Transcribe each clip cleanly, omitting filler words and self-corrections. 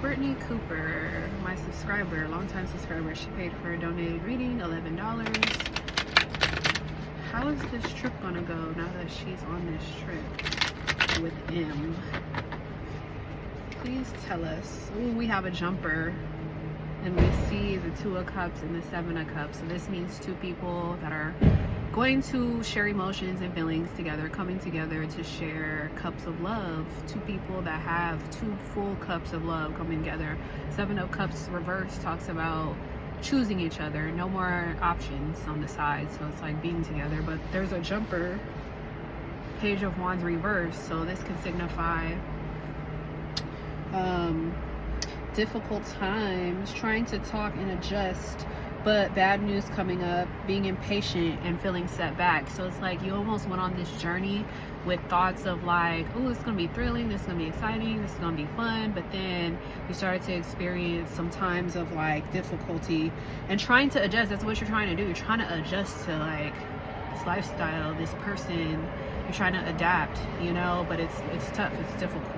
Courtney Cooper, my subscriber, longtime subscriber, she paid for a donated reading, $11. How is this trip gonna go now that she's on this trip with M? Please tell us. Ooh, we have a jumper and we see the Two of Cups and the Seven of Cups. So this means two people that are going to share emotions and feelings together, coming together to share cups of love. Two people that have two full cups of love coming together. Seven of Cups reverse talks about choosing each other, no more options on the side, so it's like being together. But there's a jumper, Page of Wands reverse, so this can signify difficult times, trying to talk and adjust, but bad news coming up, being impatient and feeling set back. So it's like you almost went on this journey with thoughts of like, oh, it's gonna be thrilling, this is gonna be exciting, this is gonna be fun, but then you started to experience some times of like difficulty and trying to adjust. That's what you're trying to do. You're trying to adjust to like this lifestyle, this person. You're trying to adapt, you know, but it's tough, it's difficult,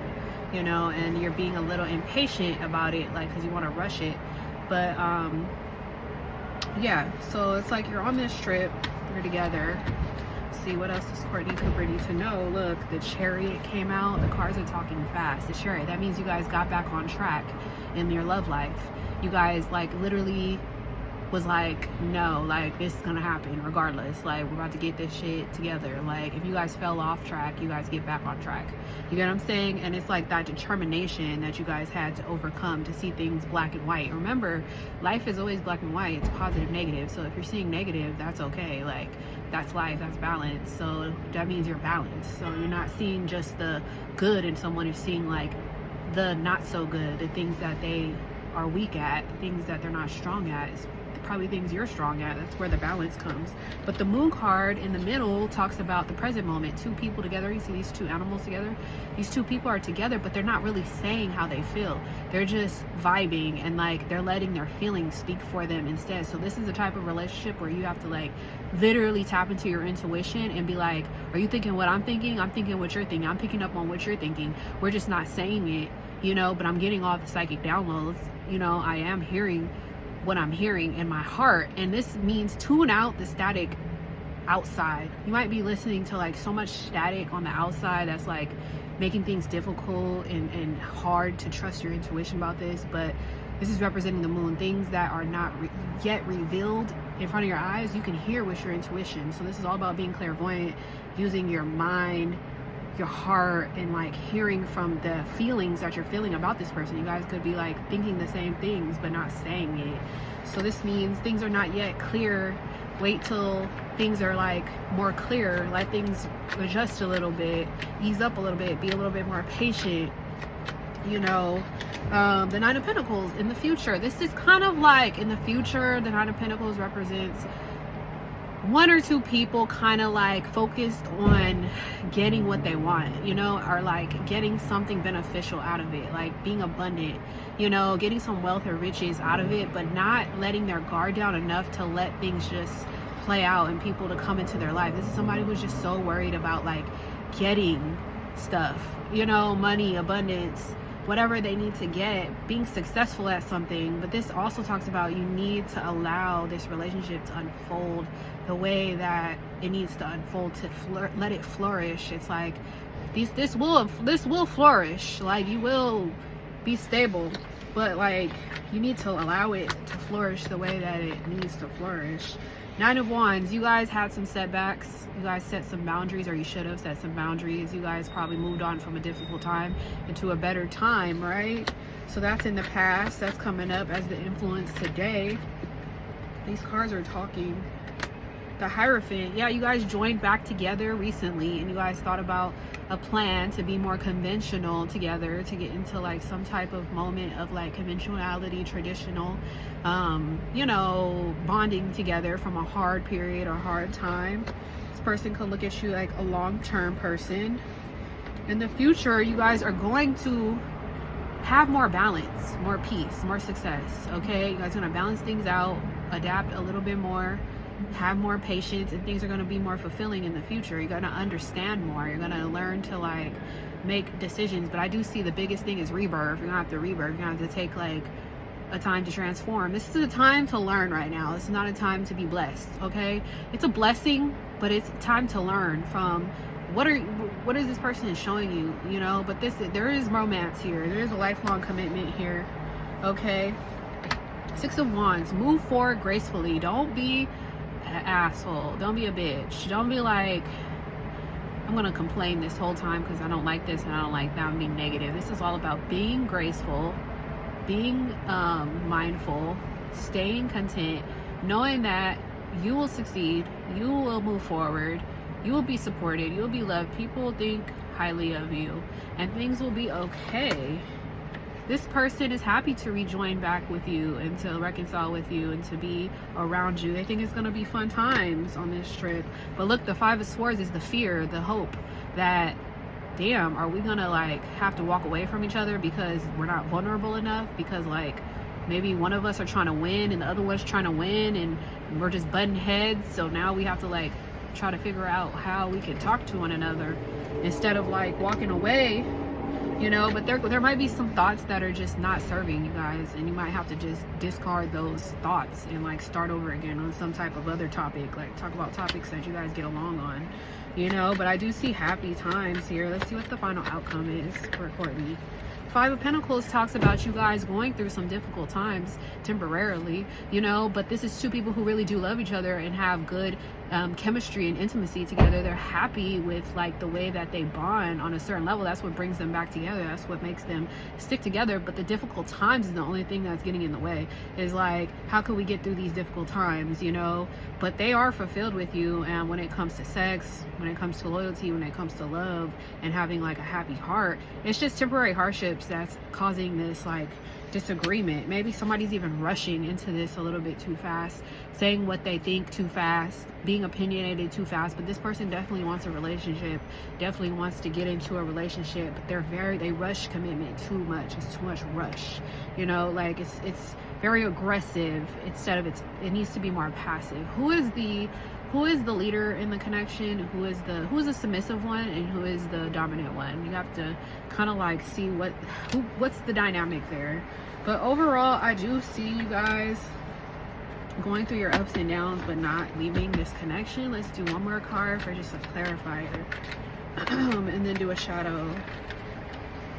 you know, and you're being a little impatient about it, like, because you want to rush it. But yeah, so it's like you're on this trip, you're together. See, what else does Courtney Cooper need to know? Look, the Chariot came out. The cards are talking fast. The Chariot, that means you guys got back on track in your love life. You guys like literally was like, no, like this is gonna happen regardless, like we're about to get this shit together. Like if you guys fell off track, you guys get back on track. You get what I'm saying? And it's like that determination that you guys had to overcome to see things black and white. Remember, life is always black and white. It's positive, negative. So if you're seeing negative, that's okay. Like that's life, that's balance. So that means you're balanced. So you're not seeing just the good in someone, you're seeing like the not so good, the things that they are weak at, the things that they're not strong at. It's probably things you're strong at. That's where the balance comes. But the Moon card in the middle talks about the present moment. Two people together. You see these two animals together? These two people are together, but they're not really saying how they feel. They're just vibing and like they're letting their feelings speak for them instead. So this is the type of relationship where you have to like literally tap into your intuition and be like, are you thinking what I'm thinking? I'm thinking what you're thinking. I'm picking up on what you're thinking. We're just not saying it, you know, but I'm getting all the psychic downloads. You know, I am hearing what I'm hearing in my heart. And this means tune out the static outside. You might be listening to like so much static on the outside that's like making things difficult and hard to trust your intuition about this. But this is representing the Moon. Things that are not yet revealed in front of your eyes, you can hear with your intuition. So this is all about being clairvoyant, using your mind, your heart, and like hearing from the feelings that you're feeling about this person. You guys could be like thinking the same things but not saying it. So this means things are not yet clear. Wait till things are like more clear. Let things adjust a little bit, ease up a little bit, be a little bit more patient, you know. The Nine of Pentacles in the future. This is kind of like in the future. The Nine of Pentacles represents one or two people kind of like focused on getting what they want, you know, or like getting something beneficial out of it, like being abundant, you know, getting some wealth or riches out of it, but not letting their guard down enough to let things just play out and people to come into their life. This is somebody who's just so worried about like getting stuff, you know, money, abundance, whatever they need to get, being successful at something. But this also talks about you need to allow this relationship to unfold the way that it needs to unfold, to let it flourish. It's like this will flourish, like you will be stable, but like you need to allow it to flourish the way that it needs to flourish. Nine of Wands, you guys had some setbacks. You guys set some boundaries, or you should have set some boundaries. You guys probably moved on from a difficult time into a better time, right? So that's in the past. That's coming up as the influence today. These cards are talking. The Hierophant, yeah, you guys joined back together recently and you guys thought about a plan to be more conventional together, to get into like some type of moment of like conventionality, traditional, you know, bonding together from a hard period or hard time. This person could look at you like a long-term person. In the future, you guys are going to have more balance, more peace, more success, okay? You guys are gonna balance things out, adapt a little bit more, have more patience, and things are going to be more fulfilling in the future. You're going to understand more. You're going to learn to like make decisions. But I do see the biggest thing is rebirth. You're going to have to rebirth. You're going to have to take like a time to transform. This is a time to learn right now. This is not a time to be blessed, okay? It's a blessing, but it's time to learn from what is this person is showing you, you know? But there is romance here. There is a lifelong commitment here, okay? 6 of Wands. Move forward gracefully. Don't be an asshole. Don't be a bitch. Don't be like, I'm gonna complain this whole time because I don't like this and I don't like that. I'm being negative. This is all about being graceful, being mindful, staying content, knowing that you will succeed, you will move forward, you will be supported, you will be loved, people will think highly of you, and things will be okay. This person is happy to rejoin back with you and to reconcile with you and to be around you. They think it's going to be fun times on this trip. But look, the 5 of Swords is the fear, the hope that, damn, are we going to like have to walk away from each other because we're not vulnerable enough? Because like maybe one of us are trying to win and the other one's trying to win and we're just butting heads. So now we have to like try to figure out how we can talk to one another instead of like walking away. You know, but there might be some thoughts that are just not serving you guys, and you might have to just discard those thoughts and like start over again on some type of other topic, like talk about topics that you guys get along on, you know. But I do see happy times here. Let's see what the final outcome is for Courtney. 5 of Pentacles talks about you guys going through some difficult times temporarily, you know, but this is 2 people who really do love each other and have good chemistry and intimacy together. They're happy with like the way that they bond on a certain level. That's what brings them back together. That's what makes them stick together. But the difficult times is the only thing that's getting in the way. Is like, how can we get through these difficult times, you know? But they are fulfilled with you, and when it comes to sex, when it comes to loyalty, when it comes to love and having like a happy heart, it's just temporary hardships that's causing this like disagreement. Maybe somebody's even rushing into this a little bit too fast, saying what they think too fast, being opinionated too fast. But this person definitely wants a relationship, definitely wants to get into a relationship, but they rush commitment too much. It's too much rush, you know, like it's very aggressive instead of it needs to be more passive. Who is the leader in the connection? Who is the submissive one, and who is the dominant one? You have to kind of like see what's the dynamic there. But overall, I do see you guys going through your ups and downs, but not leaving this connection. Let's do one more card for just a clarifier, and then do a shadow.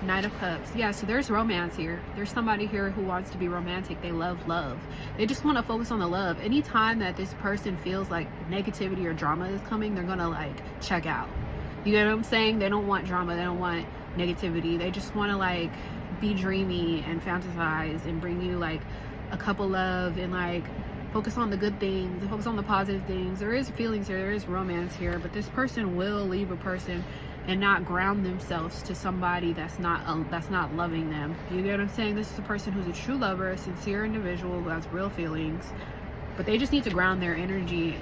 Knight of Cups. Yeah, so there's romance here. There's somebody here who wants to be romantic. They love love. They just want to focus on the love. Anytime that this person feels like negativity or drama is coming, they're gonna like check out. You get what I'm saying? They don't want drama. They don't want negativity. They just want to like be dreamy and fantasize and bring you like a couple love and like focus on the good things and focus on the positive things. There is feelings here. There is romance here, but this person will leave a person and not ground themselves to somebody that's not loving them. You get what I'm saying? This is a person who's a true lover, a sincere individual who has real feelings, but they just need to ground their energy.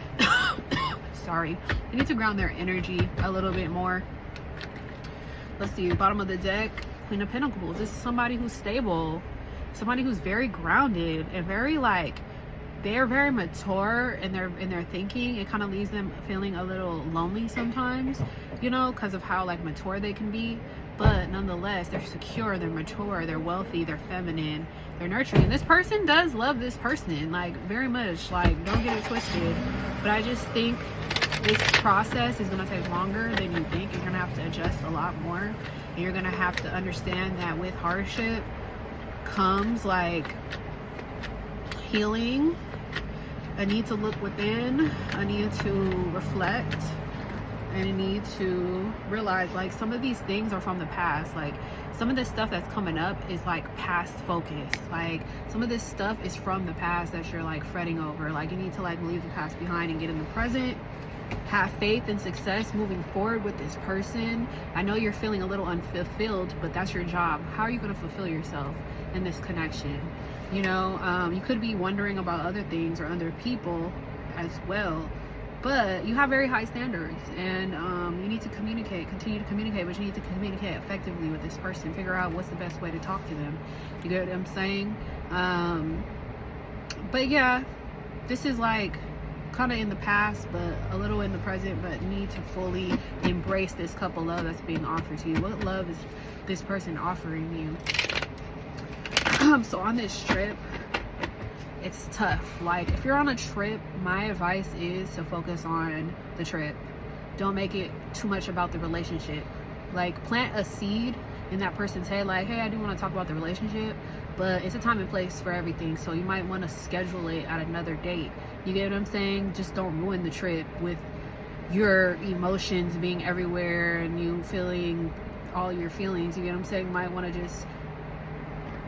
Sorry, they need to ground their energy a little bit more. Let's see, bottom of the deck, Queen of Pentacles. This is somebody who's stable, somebody who's very grounded and very like, they're very mature in their thinking. It kind of leaves them feeling a little lonely sometimes, you know, because of how like mature they can be. But nonetheless, they're secure, they're mature, they're wealthy, they're feminine, they're nurturing. This person does love this person, like very much. Like, don't get it twisted. But I just think this process is going to take longer than you think. You're going to have to adjust a lot more. And you're going to have to understand that with hardship comes like healing, a need to look within, a need to reflect, and a need to realize like some of these things are from the past. Like some of this stuff that's coming up is like past focused. Like some of this stuff is from the past that you're like fretting over. Like you need to like leave the past behind and get in the present. Have faith and success moving forward with this person. I know you're feeling a little unfulfilled, but that's your job. How are you going to fulfill yourself in this connection? You know, you could be wondering about other things or other people as well, but you have very high standards, and you need to communicate, continue to communicate, but you need to communicate effectively with this person. Figure out what's the best way to talk to them. You get what I'm saying? But yeah, this is like kind of in the past, but a little in the present, but need to fully embrace this couple love that's being offered to you. What love is this person offering you? So on this trip, it's tough. Like, if you're on a trip, my advice is to focus on the trip. Don't make it too much about the relationship. Like, plant a seed in that person's head, like, hey, I do want to talk about the relationship, but it's a time and place for everything, so you might want to schedule it at another date. You get what I'm saying? Just don't ruin the trip with your emotions being everywhere and you feeling all your feelings. You get what I'm saying? You might want to just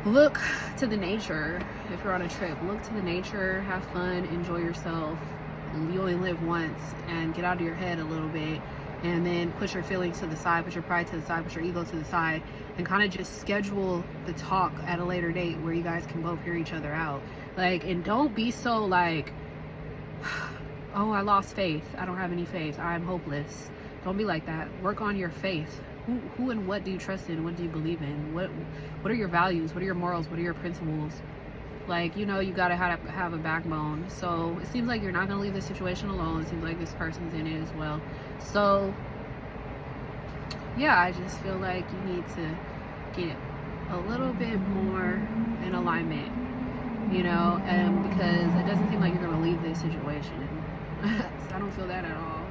look to the nature. If you're on a trip, look to the nature, have fun, enjoy yourself. You only live once, and get out of your head a little bit, and then put your feelings to the side, put your pride to the side, put your ego to the side, and kind of just schedule the talk at a later date where you guys can both hear each other out. Like, and don't be so like, oh, I lost faith, I don't have any faith, I'm hopeless. Don't be like that. Work on your faith. Who and what do you trust in? What do you believe in? What are your values? What are your morals? What are your principles? Like, you know, you gotta have a backbone. So it seems like you're not gonna leave this situation alone. It seems like this person's in it as well. So yeah, I just feel like you need to get a little bit more in alignment, you know, and because it doesn't seem like you're gonna leave this situation. I don't feel that at all.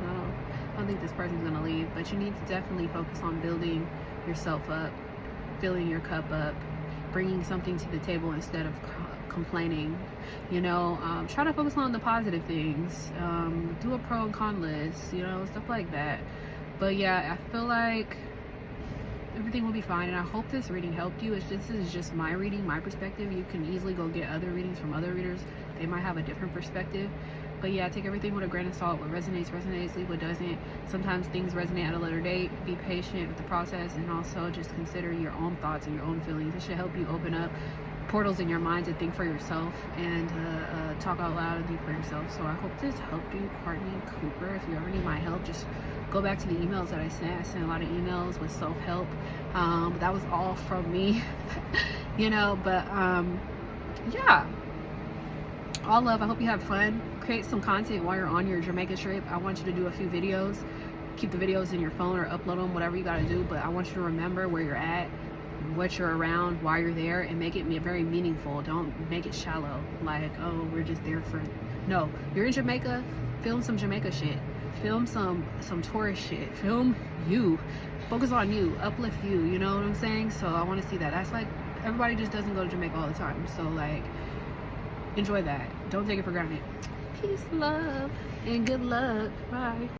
I don't think this person's gonna leave, but you need to definitely focus on building yourself up, filling your cup up, bringing something to the table instead of complaining, you know. Try to focus on the positive things, do a pro and con list, you know, stuff like that. But yeah, I feel like everything will be fine, and I hope this reading helped you. This is just my reading, my perspective. You can easily go get other readings from other readers. They might have a different perspective. But yeah, take everything with a grain of salt. What resonates, leave what doesn't. Sometimes things resonate at a later date. Be patient with the process, and also just consider your own thoughts and your own feelings. It should help you open up portals in your mind to think for yourself and talk out loud and think for yourself. So I hope this helped you, Courtney Cooper. If you ever need my help, just go back to the emails that I sent. I sent a lot of emails with self-help. That was all from me, you know. But yeah, all love. I hope you have fun. Create some content while you're on your Jamaica trip. I want you to do a few videos. Keep the videos in your phone or upload them, whatever you got to do. But I want you to remember where you're at, what you're around, why you're there, and make it very meaningful. Don't make it shallow, like, oh, we're just there for... No, you're in Jamaica. Film some Jamaica shit. Film some tourist shit. Film you. Focus on you. Uplift you. You know what I'm saying? So I want to see that. That's like, everybody just doesn't go to Jamaica all the time. So like, enjoy that. Don't take it for granted. Peace, love, and good luck. Bye.